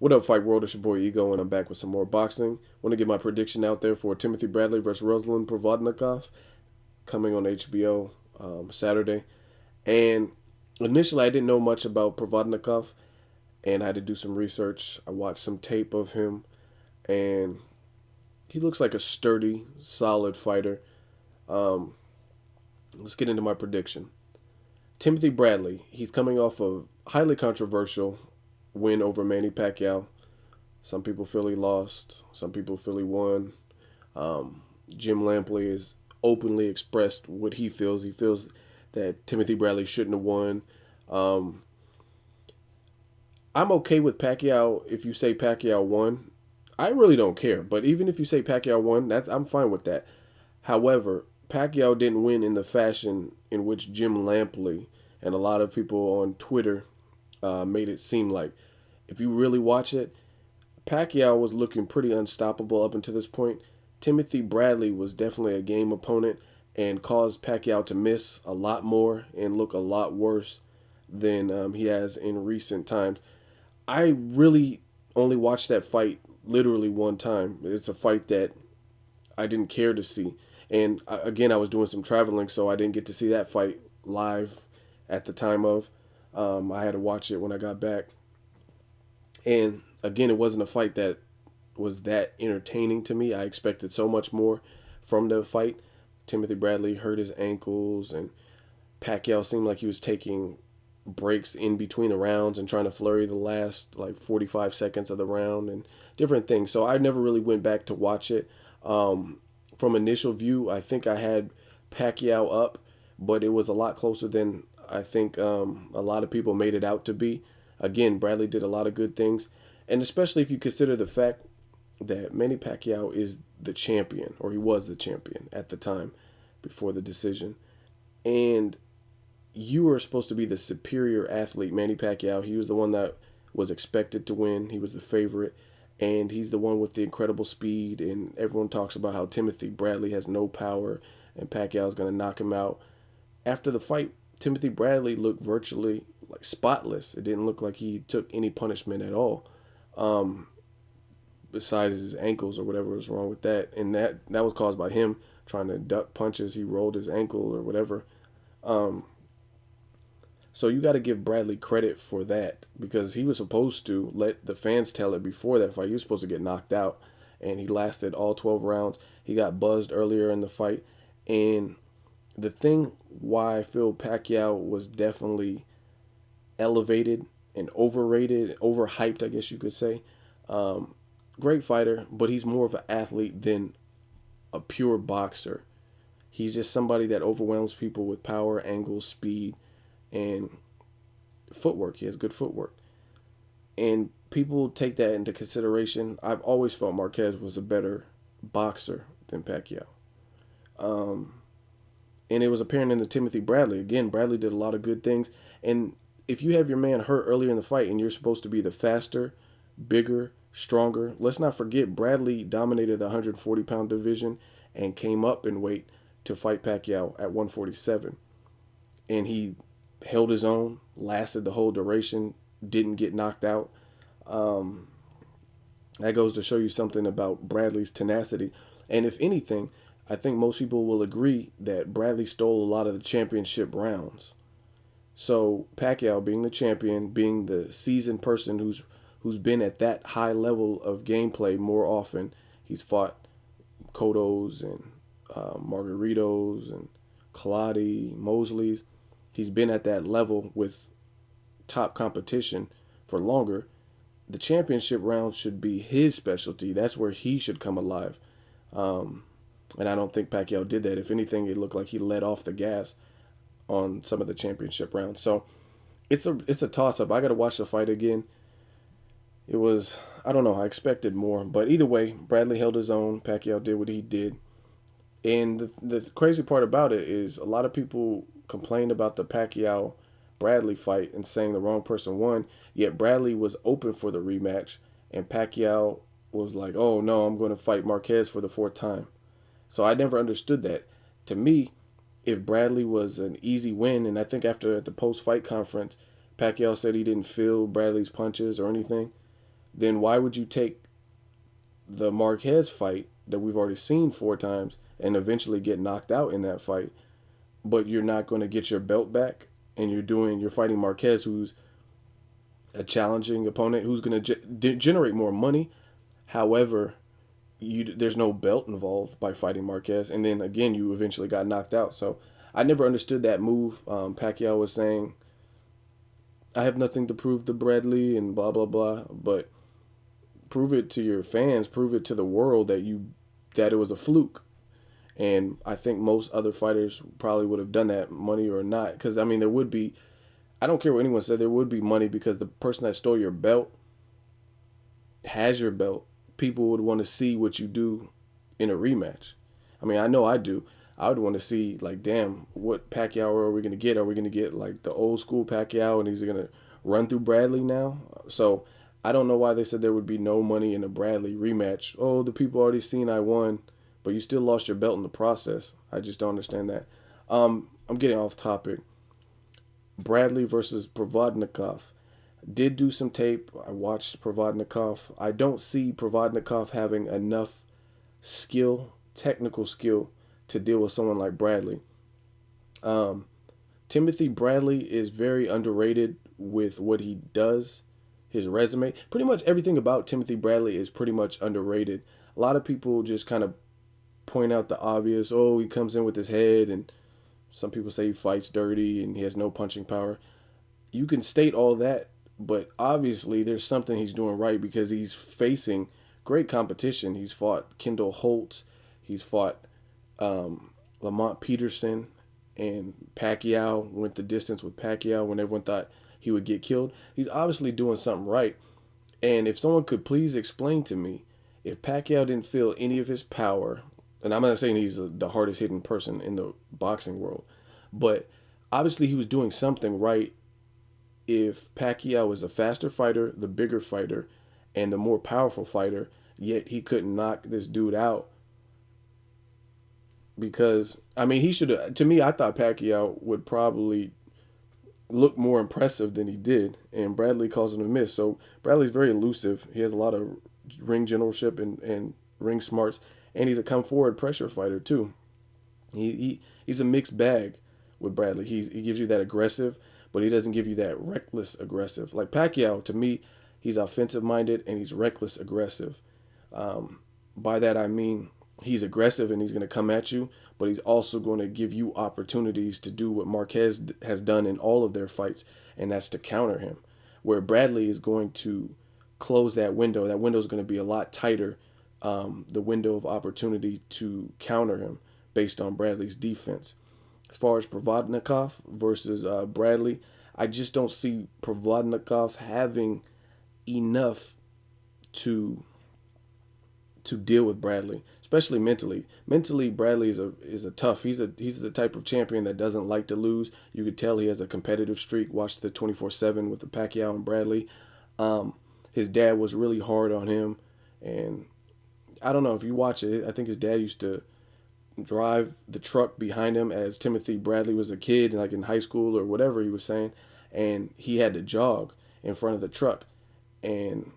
What up, Fight World? It's your boy Ego, and I'm back with some more boxing. Want to get my prediction out there for Timothy Bradley versus Ruslan Provodnikov, coming on HBO Saturday. And initially, I didn't know much about Provodnikov, and I had to do some research. I watched some tape of him, and he looks like a sturdy, solid fighter. Um, let's get into my prediction. Timothy Bradley, he's coming off a highly controversial win over Manny Pacquiao. Some people feel he lost. Some people feel he won. Um, Jim Lampley has openly expressed what he feels. He feels that Timothy Bradley shouldn't have won. Um, I'm okay with Pacquiao if you say Pacquiao won. I really don't care. But even if you say Pacquiao won, I'm fine with that. However, Pacquiao didn't win in the fashion in which Jim Lampley and a lot of people on Twitter made it seem like. If you really watch it, Pacquiao was looking pretty unstoppable up until this point. Timothy Bradley was definitely a game opponent and caused Pacquiao to miss a lot more and look a lot worse than he has in recent times. I really only watched that fight literally one time. It's a fight that I didn't care to see. And again, I was doing some traveling, so I didn't get to see that fight live at the time of. I had to watch it when I got back. And again, it wasn't a fight that was that entertaining to me. I expected so much more from the fight. Timothy Bradley hurt his ankles, and Pacquiao seemed like he was taking breaks in between the rounds and trying to flurry the last like 45 seconds of the round and different things. So I never really went back to watch it. From initial view, I think I had Pacquiao up, but it was a lot closer than I think a lot of people made it out to be. Again, Bradley did a lot of good things, and especially if you consider the fact that Manny Pacquiao is the champion, or he was the champion at the time before the decision, and you were supposed to be the superior athlete, Manny Pacquiao. He was the one that was expected to win. He was the favorite, and he's the one with the incredible speed. And everyone talks about how Timothy Bradley has no power, and Pacquiao is going to knock him out. After the fight, Timothy Bradley looked virtually like spotless. It didn't look like he took any punishment at all, um, besides his ankles or whatever was wrong with that. And that was caused by him trying to duck punches. He rolled his ankle or whatever. Um, So you got to give Bradley credit for that because he was supposed to let the fans tell it before that fight. He was supposed to get knocked out, and he lasted all 12 rounds. He got buzzed earlier in the fight, and the thing why I feel Pacquiao was definitely elevated and overrated, overhyped, I guess you could say. Um, Great fighter, but he's more of an athlete than a pure boxer. He's just somebody that overwhelms people with power, angles, speed, and footwork. He has good footwork. And people take that into consideration. I've always felt Marquez was a better boxer than Pacquiao. Um, and it was apparent in the Timothy Bradley. Again, Bradley did a lot of good things. And if you have your man hurt earlier in the fight and you're supposed to be the faster, bigger, stronger, let's not forget Bradley dominated the 140-pound division and came up in weight to fight Pacquiao at 147. And he held his own, lasted the whole duration, didn't get knocked out. Um, that goes to show you something about Bradley's tenacity. And if anything, I think most people will agree that Bradley stole a lot of the championship rounds. So Pacquiao, being the champion, being the seasoned person who's been at that high level of gameplay more often, he's fought Cottos and Margaritos and Colati, Mosley's. He's been at that level with top competition for longer. The championship round should be his specialty. That's where he should come alive. Um, and I don't think Pacquiao did that. If anything, it looked like he let off the gas on some of the championship rounds. So it's a toss up. I got to watch the fight again. It was, I don't know, I expected more, but either way, Bradley held his own. Pacquiao did what he did. And the crazy part about it is a lot of people complained about the Pacquiao Bradley fight and saying the wrong person won. Yet Bradley was open for the rematch, and Pacquiao was like, "Oh no, I'm going to fight Marquez for the fourth time." So I never understood that. To me, if Bradley was an easy win, and I think after at the post fight conference, Pacquiao said he didn't feel Bradley's punches or anything. then why would you take the Marquez fight that we've already seen 4 times and eventually get knocked out in that fight, but you're not going to get your belt back, and you're fighting Marquez, who's a challenging opponent, who's going to generate more money. However, there's no belt involved by fighting Marquez, and then again you eventually got knocked out. So I never understood that move. Pacquiao was saying, "I have nothing to prove to Bradley," and blah blah blah. But prove it to your fans, prove it to the world that it was a fluke. And I think most other fighters probably would have done that, money or not, because I mean there would be. I don't care what anyone said. There would be money because the person that stole your belt has your belt. People would want to see what you do in a rematch. I mean, I know I do. I would want to see, like, damn, what Pacquiao are we going to get? Are we going to get, like, the old school Pacquiao and he's going to run through Bradley now? So I don't know why they said there would be no money in a Bradley rematch. Oh, the people already seen I won, but you still lost your belt in the process. I just don't understand that. I'm getting off topic. Bradley versus Provodnikov. Did do some tape. I watched Provodnikov. I don't see Provodnikov having enough skill, technical skill, to deal with someone like Bradley. Timothy Bradley is very underrated with what he does, his resume. Pretty much everything about Timothy Bradley is pretty much underrated. A lot of people just kind of point out the obvious. Oh, he comes in with his head, and some people say he fights dirty and he has no punching power. You can state all that, but obviously there's something he's doing right because he's facing great competition. He's fought Kendall Holtz. He's fought Lamont Peterson, and Pacquiao went the distance with Pacquiao when everyone thought he would get killed. He's obviously doing something right. And if someone could please explain to me, if Pacquiao didn't feel any of his power, and I'm not saying he's the hardest hitting person in the boxing world, but obviously he was doing something right. If Pacquiao was the faster fighter, the bigger fighter, and the more powerful fighter, yet he couldn't knock this dude out. Because, I mean, he should have, to me, I thought Pacquiao would probably look more impressive than he did, and Bradley calls him a miss. So Bradley's very elusive. He has a lot of ring generalship and ring smarts, and he's a come forward pressure fighter too. He's a mixed bag with Bradley. He gives you that aggressive, but he doesn't give you that reckless aggressive. Like Pacquiao, to me, he's offensive minded and he's reckless aggressive. By that I mean he's aggressive and he's going to come at you, but he's also going to give you opportunities to do what Marquez has done in all of their fights, and that's to counter him. Where Bradley is going to close that window. That window is going to be a lot tighter, the window of opportunity to counter him based on Bradley's defense. As far as Provodnikov versus Bradley, I just don't see Provodnikov having enough to deal with Bradley, especially mentally. Mentally, Bradley is a tough. He's the type of champion that doesn't like to lose. You could tell he has a competitive streak. Watch the 24/7 with the Pacquiao and Bradley. His dad was really hard on him, and I don't know if you watch it. I think his dad used to drive the truck behind him as Timothy Bradley was a kid, like in high school or whatever he was saying, and he had to jog in front of the truck, and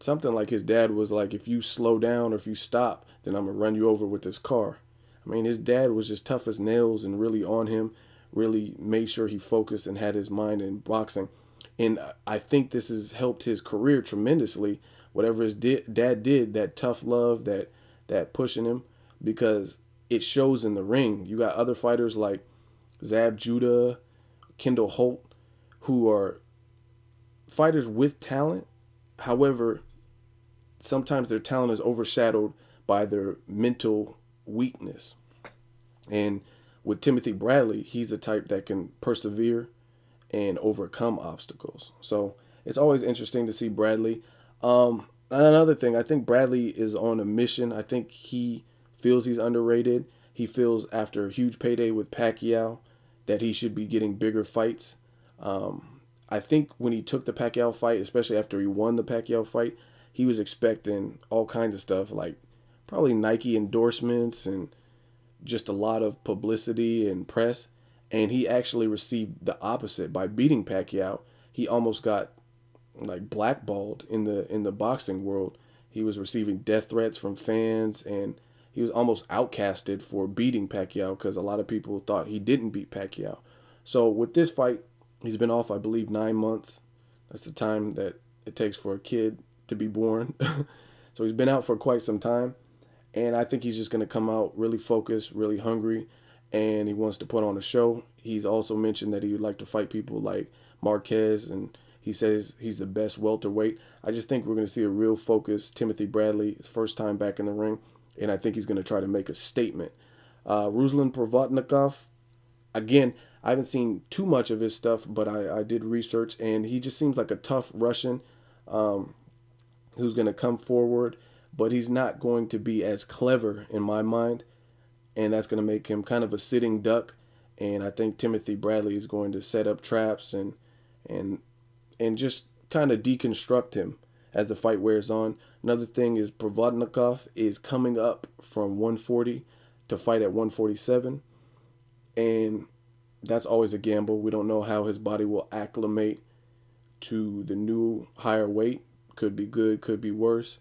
something like his dad was like, if you slow down or if you stop, then I'm gonna run you over with this car. I mean, his dad was just tough as nails and really on him, really made sure he focused and had his mind in boxing. And I think this has helped his career tremendously. Whatever his dad did, that tough love, that pushing him, because it shows in the ring. You got other fighters like Zab Judah, Kendall Holt, who are fighters with talent. However, sometimes their talent is overshadowed by their mental weakness. And with Timothy Bradley, he's the type that can persevere and overcome obstacles. So it's always interesting to see Bradley. Another thing, I think Bradley is on a mission. I think he feels he's underrated. He feels after a huge payday with Pacquiao that he should be getting bigger fights. I think when he took the Pacquiao fight, especially after he won the Pacquiao fight, he was expecting all kinds of stuff, like probably Nike endorsements and just a lot of publicity and press. And he actually received the opposite. By beating Pacquiao, he almost got like blackballed in the boxing world. He was receiving death threats from fans, and he was almost outcasted for beating Pacquiao because a lot of people thought he didn't beat Pacquiao. So with this fight, he's been off, I believe, 9 months. That's the time that it takes for a kid to be born. So he's been out for quite some time, and I think he's just going to come out really focused, really hungry, and he wants to put on a show. He's also mentioned that he would like to fight people like Marquez, and he says he's the best welterweight. I just think we're going to see a real focused Timothy Bradley, his first time back in the ring, and I think he's going to try to make a statement. Ruslan Provodnikov, again, I haven't seen too much of his stuff, but I did research, and he just seems like a tough Russian um, who's going to come forward, but he's not going to be as clever in my mind, and that's going to make him kind of a sitting duck. And I think Timothy Bradley is going to set up traps and and just kind of deconstruct him as the fight wears on. Another thing is Provodnikov is coming up from 140 to fight at 147, and that's always a gamble. We don't know how his body will acclimate to the new higher weight. Could be good, could be worse,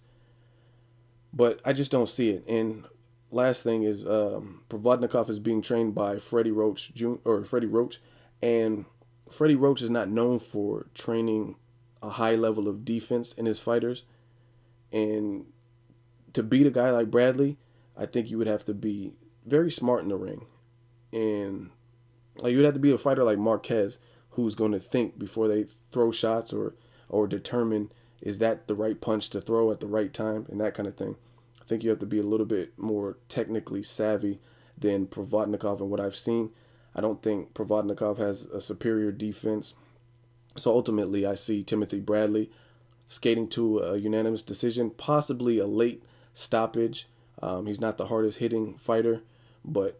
but I just don't see it. And last thing is Provodnikov is being trained by Freddie Roach, and Freddie Roach is not known for training a high level of defense in his fighters. And to beat a guy like Bradley, I think you would have to be very smart in the ring, and like you would have to be a fighter like Marquez, who's going to think before they throw shots or determine is that the right punch to throw at the right time and that kind of thing. I think you have to be a little bit more technically savvy than Provodnikov and what I've seen. I don't think Provodnikov has a superior defense. So ultimately, I see Timothy Bradley skating to a unanimous decision, possibly a late stoppage. He's not the hardest hitting fighter, but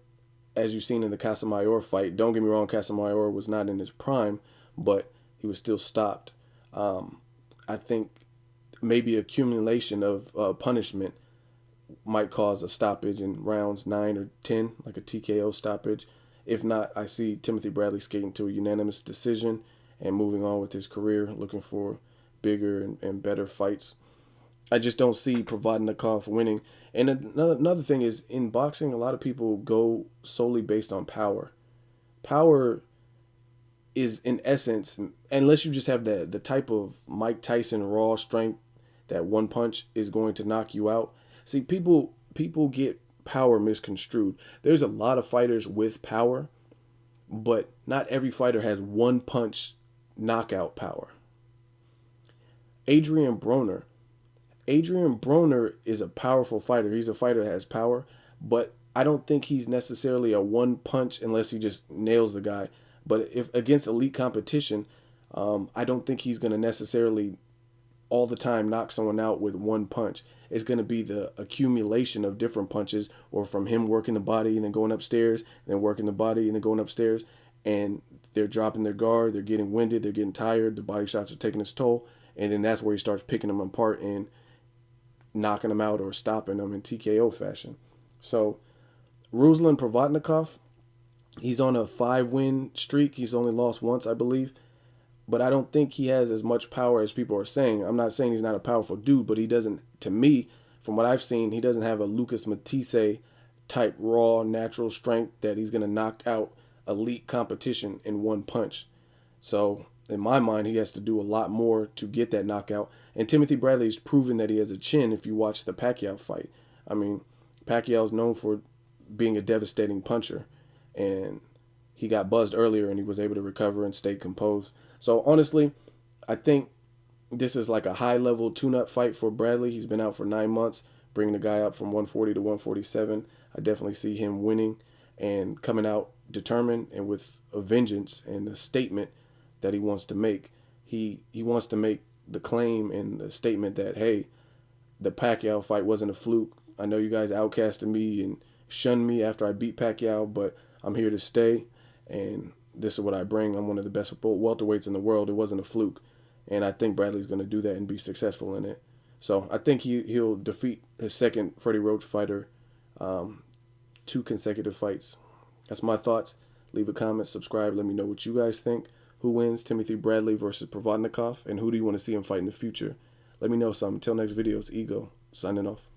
as you've seen in the Casamayor fight, don't get me wrong, Casamayor was not in his prime, but he was still stopped. I think maybe accumulation of punishment might cause a stoppage in rounds 9 or 10, like a TKO stoppage. If not, I see Timothy Bradley skating to a unanimous decision and moving on with his career, looking for bigger and better fights. I just don't see Provodnikov winning. And another thing is, in boxing, a lot of people go solely based on power. Power is, in essence, unless you just have the type of Mike Tyson raw strength that one punch is going to knock you out. See, people get power misconstrued. There's a lot of fighters with power, but not every fighter has one punch knockout power. Adrian Broner. Adrian Broner is a powerful fighter. He's a fighter that has power, but I don't think he's necessarily a one punch unless he just nails the guy. But if against elite competition, I don't think he's going to necessarily all the time knock someone out with one punch. It's going to be the accumulation of different punches, or from him working the body and then going upstairs, and then working the body and then going upstairs, and they're dropping their guard, they're getting winded, they're getting tired, the body shots are taking its toll, and then that's where he starts picking them apart and knocking them out or stopping them in TKO fashion. So Ruslan Provodnikov, he's on a 5-win streak. He's only lost once, I believe. But I don't think he has as much power as people are saying. I'm not saying he's not a powerful dude, but he doesn't, to me, from what I've seen, he doesn't have a Lucas Matisse type raw, natural strength that he's going to knock out elite competition in one punch. So in my mind, he has to do a lot more to get that knockout. And Timothy Bradley's proven that he has a chin if you watch the Pacquiao fight. I mean, Pacquiao's known for being a devastating puncher, and he got buzzed earlier and he was able to recover and stay composed. So honestly, I think this is like a high-level tune-up fight for Bradley. He's been out for 9 months, bringing the guy up from 140 to 147. I definitely see him winning and coming out determined and with a vengeance and a statement that he wants to make. He wants to make the claim and the statement that, hey, the Pacquiao fight wasn't a fluke. I know you guys outcasted me and shunned me after I beat Pacquiao, but I'm here to stay, and this is what I bring. I'm one of the best welterweights in the world. It wasn't a fluke, and I think Bradley's going to do that and be successful in it. So I think he'll defeat his second Freddie Roach fighter, 2 consecutive fights. That's my thoughts. Leave a comment, subscribe, let me know what you guys think. Who wins, Timothy Bradley versus Provodnikov? And who do you want to see him fight in the future? Let me know something. Until next video, it's Ego, signing off.